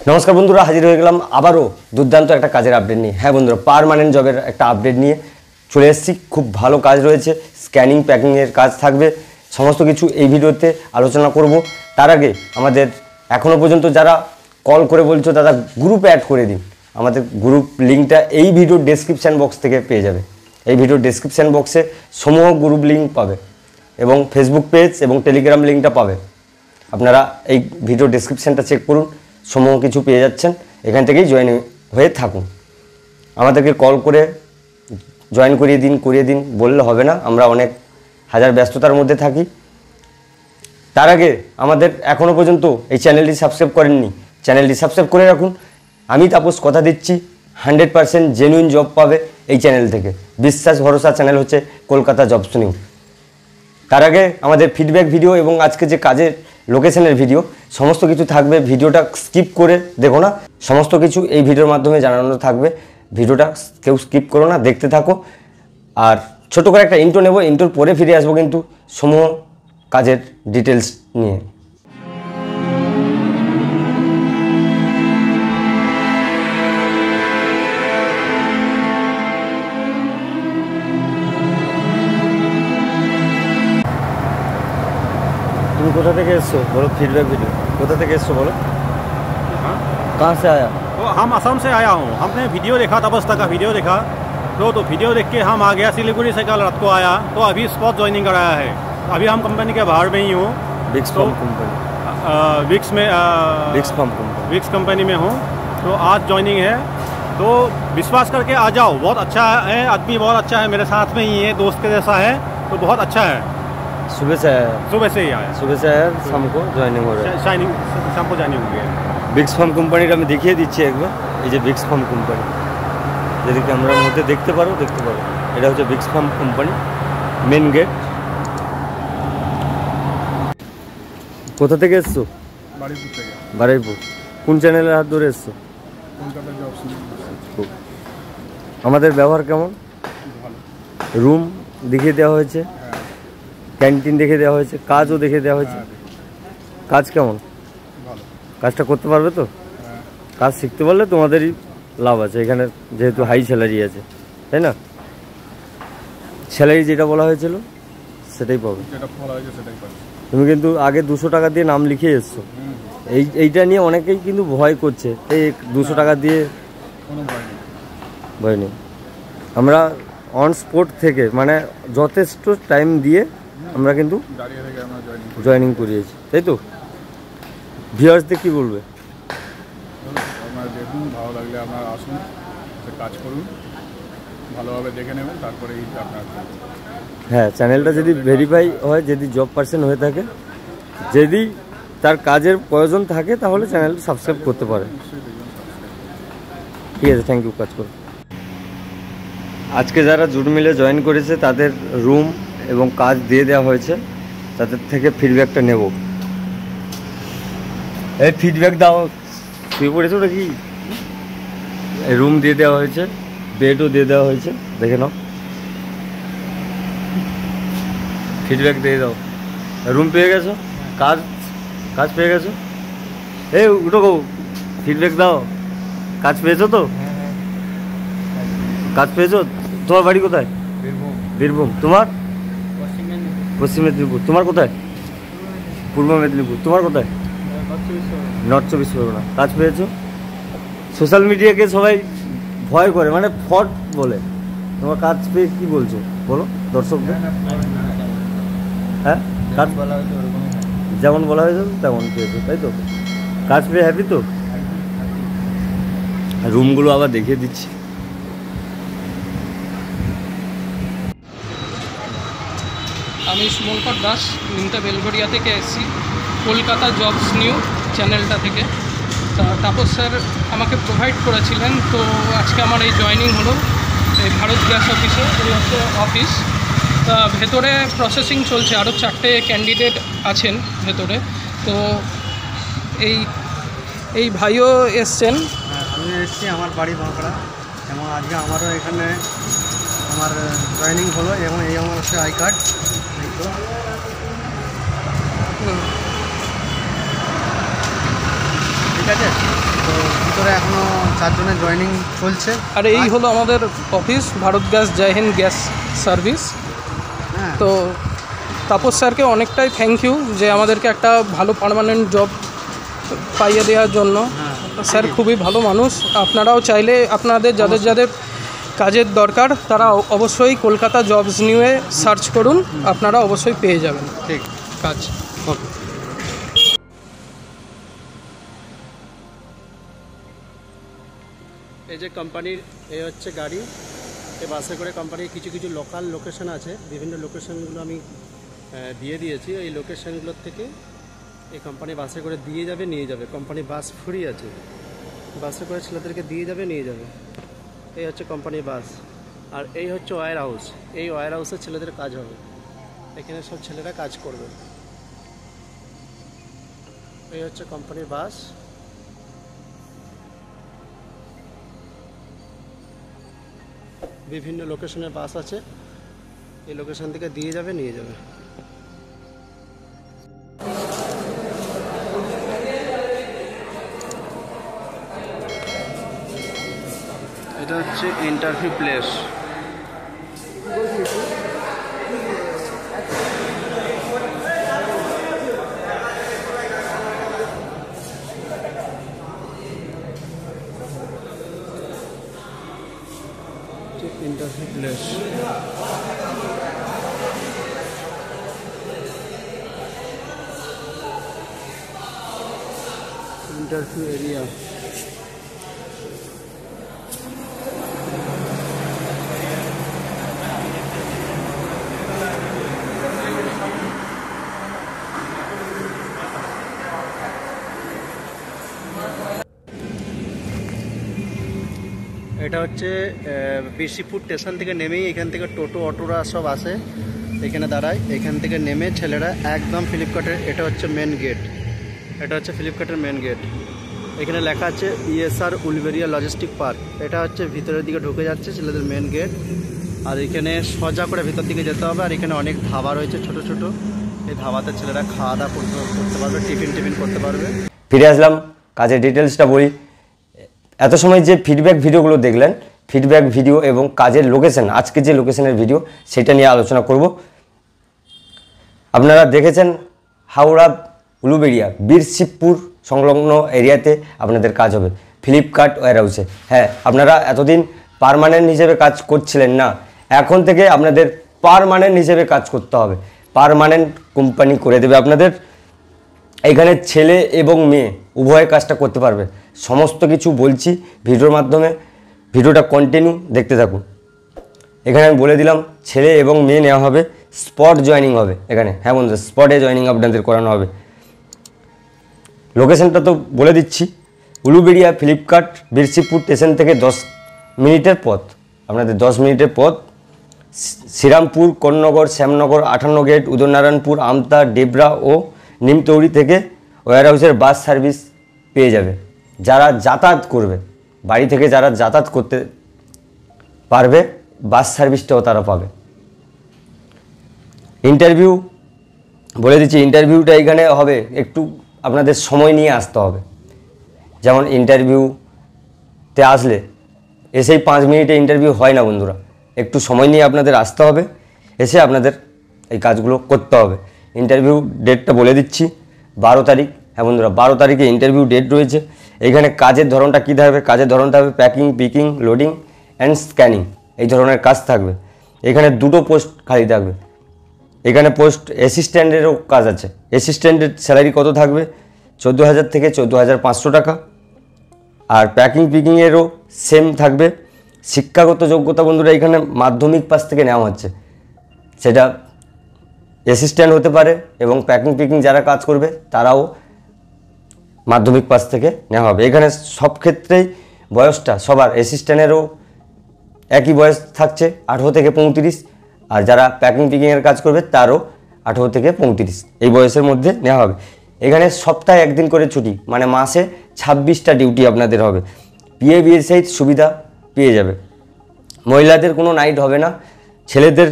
नमस्कार बंधुरा हाजिर हो गেলাম আবারও দুর্দান্ত একটা কাজের আপডেট নিয়ে। হ্যাঁ বন্ধুরা, পার্মানেন্ট জবের একটা আপডেট নিয়ে চলে এসেছি। খুব ভালো কাজ রয়েছে, স্ক্যানিং প্যাকিং এর কাজ থাকবে, সমস্ত কিছু এই ভিডিওতে আলোচনা করব। তার আগে আমাদের এখনো পর্যন্ত যারা কল করে বলছো দাদা গ্রুপে অ্যাড করে দিন, আমাদের গ্রুপ লিঙ্কটা এই ভিডিওর ডেসক্রিপশন বক্স থেকে পেয়ে যাবে। এই ভিডিওর ডেসক্রিপশন বক্সে সমূহ গ্রুপ লিঙ্ক পাবে এবং ফেসবুক পেজ এবং টেলিগ্রাম লিঙ্কটা পাবে। আপনারা এই ভিডিও ডেসক্রিপশনটা চেক করুন, সমূহ কিছু পেয়ে যাচ্ছেন, এখান থেকেই জয়েন হয়ে থাকুন। আমাদেরকে কল করে জয়েন করিয়ে দিন বললে হবে না, আমরা অনেক হাজার ব্যস্ততার মধ্যে থাকি। তার আগে আমাদের এখনও পর্যন্ত এই চ্যানেলটি সাবস্ক্রাইব করেননি, চ্যানেলটি সাবস্ক্রাইব করে রাখুন। আমি তাপস কথা দিচ্ছি 100% জেনুইন জব পাবে এই চ্যানেল থেকে। বিশ্বাস ভরসা চ্যানেল হচ্ছে কলকাতা জবস নিউ। তার আগে আমাদের ফিডব্যাক ভিডিও এবং আজকে যে কাজের লোকেশনের ভিডিও সমস্ত কিছু থাকবে, ভিডিওটা স্কিপ করে দেখো না, সমস্ত কিছু এই ভিডিওর মাধ্যমে জানানো থাকবে। ভিডিওটা কেউ স্কিপ করো না, দেখতে থাকো। আর ছোট করে একটা ইন্ট্রো নেব, ইন্ট্রোর পরে ফিরে আসবো কিন্তু সমূহ কাজের ডিটেলস নিয়ে। कोथा থেকে এসছো बोलो, फीडबैक वीडियो कोथा থেকে এসছো बोलो। हाँ, कहाँ से आया? तो हम असम से आया हूँ। हमने वीडियो देखा, तपस्ता का वीडियो देखा, तो वीडियो देख के हम आ गया। सिलीगुड़ी से कल रात को आया, तो अभी स्पॉट ज्वाइनिंग कराया है। अभी हम कंपनी के बाहर में ही हूँ, विक्स तो कंपनी, विक्स में विक्स कंपनी में हूँ। तो आज ज्वाइनिंग है, तो विश्वास करके आ जाओ। बहुत अच्छा है, आदमी बहुत अच्छा है, मेरे साथ में ही है, दोस्त के जैसा है, तो बहुत अच्छा है। सुबह से आया शाम को জয়েনিং हो रहा है। शाम को ज्वाइनिंग हो गया। বিক্স ফার্ম কোম্পানিটা আমি দেখিয়ে দিচ্ছি একবার। এই যে বিক্স ফার্ম কোম্পানি, যদি ক্যামেরার মধ্যে দেখতে পারো। এটা হচ্ছে বিক্স ফার্ম কোম্পানি, মেন গেট। কোথা থেকে এসছো? বারুইপুর থেকে। বারুইপুর। কোন চ্যানেলের হাত ধরে এসছো? Kolkata jobs new. আমাদের ব্যবহার কেমন? ভালো। রুম দেখিয়ে দেওয়া হয়েছে, ক্যান্টিন দেখে দেওয়া হয়েছে, কাজও দেখে দেওয়া হয়েছে। কাজ কেমন? ভালো। কাজটা করতে পারবে তো? কাজ শিখতে পারলে তোমাদেরই লাভ আছে এখানে, যেহেতু হাই স্যালারি আছে, তাই না? স্যালারি যেটা বলা হয়েছিল সেটাই পাবে। তুমি কিন্তু আগে 200 টাকা দিয়ে নাম লিখে এসছো, এইটা নিয়ে অনেকেই কিন্তু ভয় করছে। এই 200 টাকা দিয়ে ভয় নেই। আমরা অন স্পট থেকে, মানে যথেষ্ট টাইম দিয়ে আমরা কিন্তু জয়েনিং করিয়েছি, তাই তো? ভিউয়ার্সদের কি বলবে? আপনারা দেখুন, ভালো লাগলে আপনারা আসুন, কাজ করুন, ভালোভাবে দেখে নেবেন, তারপরে আপনার। হ্যাঁ, চ্যানেলটা যদি ভেরিফাই হয়, যদি জব পার্সন হয়ে থাকে, যদি তার কাজের প্রয়োজন থাকে, তাহলে চ্যানেলটা সাবস্ক্রাইব করতে পারে। ঠিক আছে, থ্যাংক ইউ। কাজ করুন। আজকে যারা জুট মিলে জয়েন করেছে তাদের রুম এবং কাজ দিয়ে দেওয়া হয়েছে, তাদের থেকে ফিডব্যাকটা নেব। এই ফিডব্যাক দাও। শুয়ে পড়েছো ওটা কি? রুম দিয়ে দেওয়া হয়েছে, বেডও দিয়ে দেওয়া হয়েছে, দেখে নাও। ফিডব্যাক দিয়ে দাও। রুম পেয়ে গেছো, কাজ পেয়ে গেছো। এই উঠো গো, ফিডব্যাক দাও। কাজ পেয়েছো তো? কাজ পেয়েছো? তোমার বাড়ি কোথায়? বীরভূম। তোমার? পশ্চিম মেদিনীপুর। তোমার কোথায়? পূর্ব মেদিনীপুর। তোমার কোথায়? নর্থ 24 পরগনা। কাজ পেয়েছো? সোশ্যাল মিডিয়াকে সবাই ভয় করে, মানে ফ্রড বলে। তোমার কাজ পেয়ে কি বলছো বলো দর্শকদের? হ্যাঁ, কাজ যেমন বলা হয়েছে তেমন পেয়েছো, তাই তো? কাজ পেয়ে হ্যাপি তো? রুমগুলো আবার দেখিয়ে দিচ্ছি। আমি সুমনকর দাস, নিমতা বেলঘরিয়া থেকে এসেছি, কলকাতা জবস নিউ চ্যানেলটা থেকে। তা তাপস স্যার আমাকে প্রোভাইড করেছিলেন, তো আজকে আমার এই জয়েনিং হলো এই ভারত গ্যাস অফিসে। এই হচ্ছে অফিস। তা ভেতরে প্রসেসিং চলছে, আরও 4টে ক্যান্ডিডেট আছেন ভেতরে। তো এই ভাইও এসছেন। আমি এসেছি, আমার বাড়ি বাঁকড়া, এবং আজকে আমারও এখানে আমার জয়েনিং হলো, এবং এই আমার হচ্ছে আই কার্ড। ঠিক আছে, তো আমরা এখনও 4 জনের জয়েনিং চলছে। আর এই হলো আমাদের অফিস, ভারত গ্যাস জয় হিন্দ গ্যাস সার্ভিস। হ্যাঁ, তো তাপস স্যারকে অনেকটাই থ্যাংক ইউ যে আমাদেরকে একটা ভালো পার্মানেন্ট জব পাইয়ে দেওয়ার জন্য। স্যার খুবই ভালো মানুষ। আপনারাও চাইলে আপনাদের যাদের যাদের কাজের দরকার তারা অবশ্যই কলকাতা জবস নিউয়ে সার্চ করুন, আপনারা অবশ্যই পেয়ে যাবেন ঠিক কাজ। ওকে। এই যে কোম্পানির এই হচ্ছে গাড়ি, এই বাসে করে কোম্পানির কিছু কিছু লোকাল লোকেশন আছে, বিভিন্ন লোকেশনগুলো আমি দিয়ে দিয়েছি। এই লোকেশনগুলোর থেকে এই কোম্পানি বাসে করে দিয়ে যাবে, নিয়ে যাবে। কোম্পানি বাস ফ্রি আছে, বাসে করে ছেলেদেরকে দিয়ে যাবে, নিয়ে যাবে। এই হচ্ছে কোম্পানির বাস। আর এই হচ্ছে ওয়্যার হাউস, এই ওয়্যার হাউসে ছেলেদের কাজ হবে, এখানে সব ছেলেরা কাজ করবে। এই হচ্ছে কোম্পানির বাস। বিভিন্ন লোকেশনের বাস আছে, এই লোকেশন থেকে দিয়ে যাবে, নিয়ে যাবে। এটা হচ্ছে interview place. Interview place, interview area. এটা হচ্ছে বিশিপুর স্টেশন থেকে নেমেই এখান থেকে টোটো অটোরা সব আসে, এখানে দাঁড়ায়। এখান থেকে নেমে ছেলেরা একদম ফ্লিপকার্টের, এটা হচ্ছে মেন গেট, এটা হচ্ছে ফ্লিপকার্টের মেন গেট। এখানে লেখা আছে ESR উলবেরিয়া লজিস্টিক পার্ক। এটা হচ্ছে ভিতরের দিকে ঢুকে যাচ্ছে ছেলেদের মেন গেট। আর এখানে সোজা করে ভিতর দিকে যেতে হবে। আর এখানে অনেক ধাবা রয়েছে ছোট ছোট, এই ধাবাতে ছেলেরা খাওয়া দাওয়া করতে পারবে, টিফিন করতে পারবে। ফিরে আসলাম, কাজের ডিটেলসটা বলি। এত সময় যে ফিডব্যাক ভিডিওগুলো দেখলেন, ফিডব্যাক ভিডিও এবং কাজের লোকেশন, আজকে যে লোকেশনের ভিডিও সেটা নিয়ে আলোচনা করব। আপনারা দেখেছেন হাওড়া উলুবেড়িয়া বীরশিবপুর সংলগ্ন এরিয়াতে আপনাদের কাজ হবে ফ্লিপকার্ট ওয়্যার হাউসে। হ্যাঁ, আপনারা এতদিন পার্মানেন্ট হিসেবে কাজ করছিলেন না, এখন থেকে আপনাদের পার্মানেন্ট হিসেবে কাজ করতে হবে। পার্মানেন্ট কোম্পানি করে দেবে আপনাদের। এখানে ছেলে এবং মেয়ে উভয় কাজটা করতে পারবে। সমস্ত কিছু বলছি ভিডিওর মাধ্যমে, ভিডিওটা কন্টিনিউ দেখতে থাকুন। এখানে আমি বলে দিলাম ছেলে এবং মেয়ে নেওয়া হবে, স্পট জয়েনিং হবে এখানে। হ্যাঁ বন্ধু, স্পটে জয়েনিং আপনাদের করানো হবে। লোকেশনটা তো বলে দিচ্ছি, উলুবেড়িয়া ফ্লিপকার্ট বীরশিবপুর স্টেশন থেকে 10 মিনিটের পথ, আপনাদের 10 মিনিটের পথ। শ্রীরামপুর, কর্ণনগর, শ্যামনগর, 58 গেট, উদয়নারায়ণপুর, আমতা, ডেবরা ও নিমতৌড়ি থেকে ওয়্যার হাউসের বাস সার্ভিস পেয়ে যাবে। যারা যাতায়াত করবে, বাড়ি থেকে যারা যাতায়াত করতে পারবে, বাস সার্ভিসটাও তারা পাবে। ইন্টারভিউ বলে দিচ্ছি, ইন্টারভিউটা এখানে হবে, একটু আপনাদের সময় নিয়ে আসতে হবে। যেমন ইন্টারভিউতে আসলে এসেই 5 মিনিটে ইন্টারভিউ হয় না বন্ধুরা, একটু সময় নিয়ে আপনাদের আসতে হবে, এসে আপনাদের এই কাজগুলো করতে হবে। ইন্টারভিউ ডেটটা বলে দিচ্ছি, 12 তারিখ। হ্যাঁ বন্ধুরা, 12 তারিখে ইন্টারভিউ ডেট রয়েছে। এখানে কাজের ধরনটা কী থাকবে? কাজের ধরনটা হবে packing, picking, loading and scanning, এই ধরনের কাজ থাকবে। এখানে 2টো পোস্ট খালি থাকবে। এখানে পোস্ট অ্যাসিস্ট্যান্টেরও কাজ আছে। অ্যাসিস্ট্যান্টের স্যালারি কত থাকবে? 14,000 থেকে 14,500 টাকা। আর প্যাকিং পিকিংয়েরও সেম থাকবে। শিক্ষাগত যোগ্যতা বন্ধুরা এখানে মাধ্যমিক পাস থেকে নেওয়া হচ্ছে, সেটা অ্যাসিস্ট্যান্ট হতে পারে এবং প্যাকিং পিকিং যারা কাজ করবে তারাও মাধ্যমিক পাস থেকে নেওয়া হবে। এখানে সব ক্ষেত্রেই বয়সটা সবার, অ্যাসিস্ট্যান্টেরও একই বয়স থাকছে 18 থেকে 35, আর যারা প্যাকিং পিকিংয়ের কাজ করবে তারও 18 থেকে 35 এই বয়সের মধ্যে নেওয়া হবে। এখানে সপ্তাহে 1 দিন করে ছুটি, মানে মাসে 26টা ডিউটি আপনাদের হবে। PF সুবিধা পেয়ে যাবে। মহিলাদের কোনো নাইট হবে না, ছেলেদের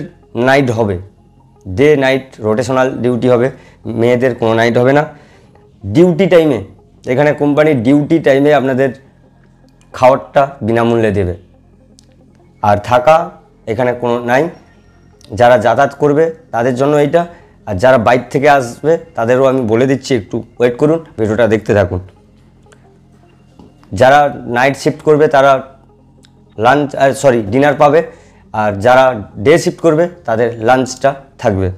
নাইট হবে, ডে নাইট রোটেশনাল ডিউটি হবে, মেয়েদের কোনো নাইট হবে না। ডিউটি টাইমে, এখানে কোম্পানির ডিউটি টাইমে আপনাদের খাওয়ারটা বিনামূল্যে দেবে। আর থাকা এখানে কোনো নাই, যারা যাতায়াত করবে তাদের জন্য এইটা, আর যারা বাইক থেকে আসবে তাদেরও আমি বলে দিচ্ছি, একটু ওয়েট করুন, ভিডিওটা দেখতে থাকুন। যারা নাইট শিফট করবে তারা ডিনার পাবে, আর যারা ডে শিফট করবে তাদের লাঞ্চটা থাকবে।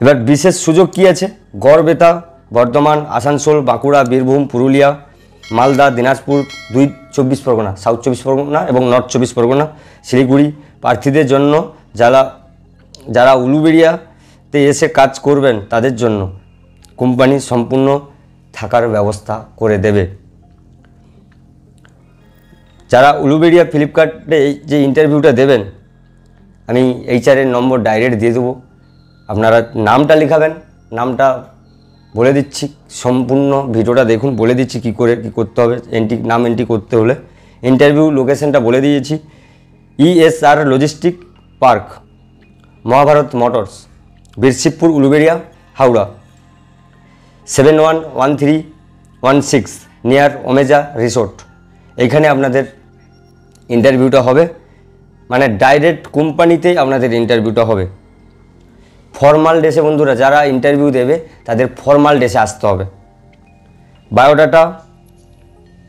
এবার বিশেষ সুযোগ কি আছে? গড়বেতা, বর্ধমান, আসানসোল, বাঁকুড়া, বীরভূম, পুরুলিয়া, মালদা, দিনাজপুর, 24 পরগনা, সাউথ 24 পরগনা এবং নর্থ 24 পরগনা, শিলিগুড়ি প্রার্থীদের জন্য, যারা উলুবেড়িয়াতে এসে কাজ করবেন তাদের জন্য কোম্পানি সম্পূর্ণ থাকার ব্যবস্থা করে দেবে। যারা উলুবেড়িয়া ফ্লিপকার্টে এই যে ইন্টারভিউটা দেবেন, আমি HR এর নম্বর ডাইরেক্ট দিয়ে দেবো, আপনারা নামটা লিখাবেন। নামটা বলে দিচ্ছি, সম্পূর্ণ ভিডিওটা দেখুন, বলে দিচ্ছি কী করতে হবে নাম এন্ট্রি করতে হলে। ইন্টারভিউ লোকেশনটা বলে দিয়েছি, ESR logistic park, Mahabharat motors, Birshibpur, Uluberia, Howrah, 711316 near Omeja resort. এইখানে আপনাদের ইন্টারভিউটা হবে, মানে ডাইরেক্ট কোম্পানিতেই আপনাদের ইন্টারভিউটা হবে। ফর্মাল ড্রেসে বন্ধুরা যারা ইন্টারভিউ দেবে তাদের ফর্মাল ড্রেসে আসতে হবে। বায়োডাটা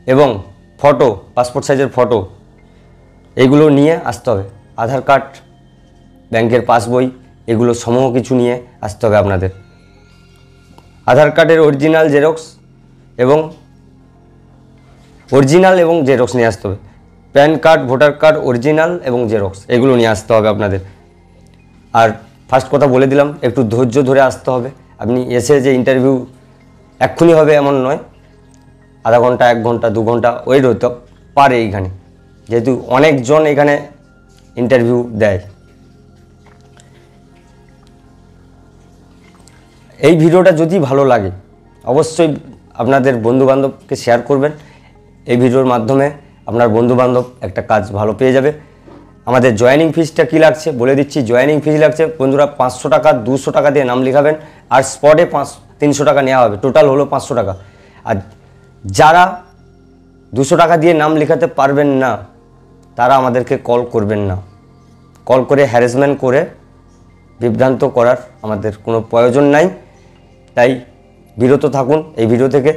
এবং ফটো, পাসপোর্ট সাইজের ফটো, এগুলো নিয়ে আসতে হবে। আধার কার্ড, ব্যাংকের পাসবই, এগুলো সমূহ কিছু নিয়ে আসতে হবে আপনাদের। আধার কার্ডের অরিজিনাল এবং জেরক্স নিয়ে আসতে হবে। Pan card, voter card original এবং জেরক্স, এগুলো নিয়ে আসতে হবে আপনাদের। আর ফার্স্ট কথা বলে দিলাম, একটু ধৈর্য ধরে আসতে হবে। আপনি এসে যে ইন্টারভিউ এক্ষুনি হবে এমন নয়, আধা ঘন্টা, 1 ঘন্টা, 2 ঘন্টা ওয়েট হতে পারে এইখানে, যেহেতু অনেকজন এখানে ইন্টারভিউ দেয়। এই ভিডিওটা যদি ভালো লাগে অবশ্যই আপনাদের বন্ধুবান্ধবকে শেয়ার করবেন। এই ভিডিওর মাধ্যমে আপনার বন্ধুবান্ধব একটা কাজ ভালো পেয়ে যাবে। আমাদের জয়েনিং ফিসটা কী লাগছে বলে দিচ্ছি। জয়েনিং ফিস লাগছে বন্ধুরা 500 টাকা, 200 টাকা দিয়ে নাম লিখাবেন, আর স্পটে 300 টাকা নেওয়া হবে, টোটাল হলো 500 টাকা। আর যারা 200 টাকা দিয়ে নাম লেখাতে পারবেন না তারা আমাদেরকে কল করবেন না। কল করে হ্যারাসমেন্ট করে বিভ্রান্ত করার আমাদের কোনো প্রয়োজন নাই। তাই বিরত থাকুন এই ভিডিও থেকে।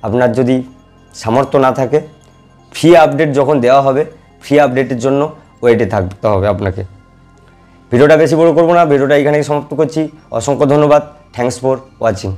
আপনার যদি সামর্থ্য না থাকে, ফ্রি আপডেট যখন দেওয়া হবে, ফ্রি আপডেটের জন্য ওয়েটে থাকতে হবে আপনাকে। ভিডিওটা বেশি বড় করবো না, ভিডিওটা এখানেই সমাপ্ত করছি। অসংখ্য ধন্যবাদ। Thanks for watching.